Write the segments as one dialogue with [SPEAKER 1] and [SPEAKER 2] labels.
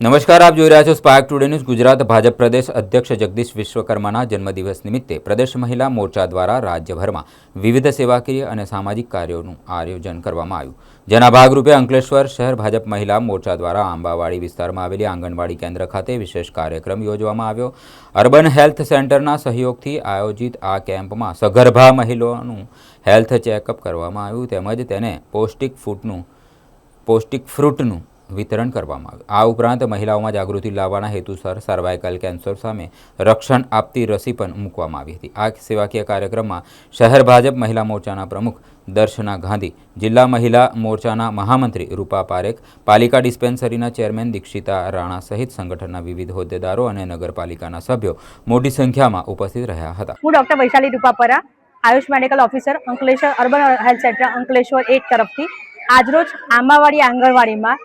[SPEAKER 1] નમસ્કાર, આપ જોઈ રહ્યા છો spark today news. Gujarat Bhajap પ્રદેશ અધ્યક્ષ જગદીશ વિશ્વકર્માના જન્મદિવસ નિમિત્તે પ્રદેશ મહિલા મોરચા દ્વારા રાજ્યભરમાં વિવિધ સેવાકીય અને સામાજિક કાર્યોનું આયોજન કરવામાં આવ્યું, જેના ભાગરૂપે અંકલેશ્વર શહેર ભાજપ મહિલા મોરચા દ્વારા આંબાવાડી વિસ્તારમાં આવેલી આંગણવાડી કેન્દ્ર ખાતે વિશેષ કાર્યક્રમ યોજવામાં આવ્યો। અર્બન હેલ્થ સેન્ટરના સહયોગથી આયોજિત આ કેમ્પમાં સગર્ભા મહિલાઓનું હેલ્થ ચેકઅપ કરવામાં આવ્યું તેમજ તેને પૌષ્ટિક ફ્રૂટનું વિતરણ કરવામાં આવ્યું। આ ઉપરાંત મહિલાઓમાં જાગૃતિ લાવવાના હેતુસર સર્વાઇકલ કેન્સર સામે રક્ષણ આપતી રસી પણ મૂકવામાં આવી હતી। આ સેવાકીય કાર્યક્રમમાં શહેર ભાજપ મહિલા મોરચાના પ્રમુખ દર્શના ગાંધી, જિલ્લા મહિલા મોરચાના મહામંત્રી રૂપા પારેખ, પાલિકા ડિસ્પેન્સરીના ચેરમેન દીક્ષિતા રાણા સહિત સંગઠનના વિવિધ હોદ્દેદારો અને નગરપાલિકાના સભ્યો મોટી સંખ્યામાં ઉપસ્થિત રહ્યા હતા।
[SPEAKER 2] હું doctor Vaishali Rupapara, Ayush medical officer, Ankleshwar urban health centre Ankleshwar 1 તરફથી આજરોજ આંબાવાડી આંગણવાડીમાં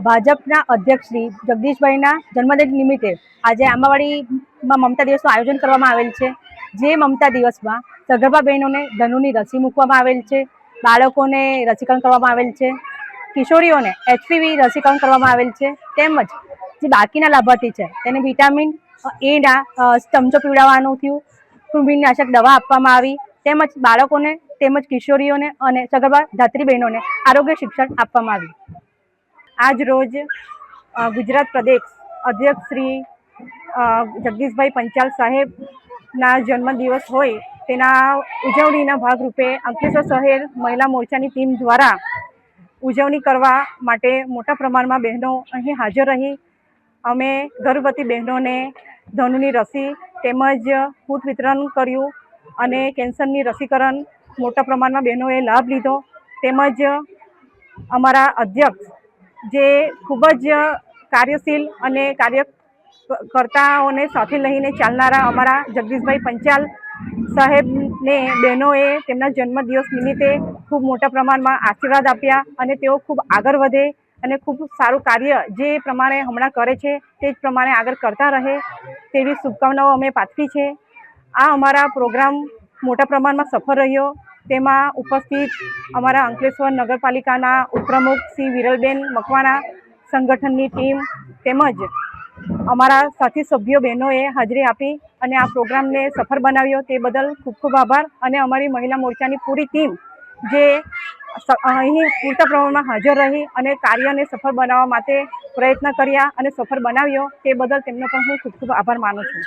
[SPEAKER 2] ભાજપના અધ્યક્ષ શ્રી જગદીશભાઈના જન્મદિન નિમિત્તે આજે આંબાવાડીમાં મમતા દિવસનું આયોજન કરવામાં આવેલ છે। જે મમતા દિવસમાં સગર્ભા બહેનોને ધનુની રસી મૂકવામાં આવેલ છે, બાળકોને રસીકરણ કરવામાં આવેલ છે, કિશોરીઓને HPV રસીકરણ કરવામાં આવેલ છે, તેમજ જે બાકીના લાભાર્થી છે તેને વિટામિન એના ચમચો પીવડાવવાનું થયું, કૃમિનાશક દવા આપવામાં આવી, તેમજ બાળકોને તેમજ કિશોરીઓને અને સગર્ભા ધાત્રી બહેનોને આરોગ્ય શિક્ષણ આપવામાં આવ્યું। આજ રોજ ગુજરાત પ્રદેશ અધ્યક્ષ શ્રી જગદીશભાઈ પંચાલ સાહેબના જન્મદિવસ હોય તેના ઉજવણીના ભાગરૂપે અંકલેશ્વર શહેર મહિલા મોરચાની ટીમ દ્વારા ઉજવણી કરવા માટે મોટા પ્રમાણમાં બહેનો અહીં હાજર રહી અમે ગર્ભવતી બહેનોને ધનુની રસી તેમજ ફૂટ વિતરણ કર્યું અને કેન્સરની રસીકરણ મોટા પ્રમાણમાં બહેનોએ લાભ લીધો। તેમજ અમારા અધ્યક્ષ જે ખૂબ જ કાર્યશીલ અને કાર્યકર્તાઓને સાથે લઈને ચાલનારા અમારા જગદીશભાઈ પંચાલ સાહેબને બહેનોએ તેમના જન્મદિવસ નિમિત્તે ખૂબ મોટા પ્રમાણમાં આશીર્વાદ આપ્યા અને તેઓ ખૂબ આગળ વધે અને ખૂબ સારું કાર્ય જે પ્રમાણે હમણાં કરે છે તે જ પ્રમાણે આગળ કરતા રહે તેવી શુભકામનાઓ અમે પાઠવી છે। આ અમારા પ્રોગ્રામ મોટા પ્રમાણમાં સફળ રહ્યો। તેમાં ઉપસ્થિત અમારા અંકલેશ્વર નગરપાલિકાના ઉપપ્રમુખ શ્રી વિરલબેન મકવાણા, સંગઠનની ટીમ તેમજ અમારા સાથી સભ્યો બહેનોએ હાજરી આપી અને આ પ્રોગ્રામને સફળ બનાવ્યો તે બદલ ખૂબ ખૂબ આભાર। અને અમારી મહિલા મોરચાની પૂરી ટીમ જે અહીં પૂરતા પ્રમાણમાં હાજર રહી અને કાર્યને સફળ બનાવવા માટે પ્રયત્ન કર્યા અને સફળ બનાવ્યો તે બદલ તેમનો પણ હું ખૂબ ખૂબ આભાર માનું છું।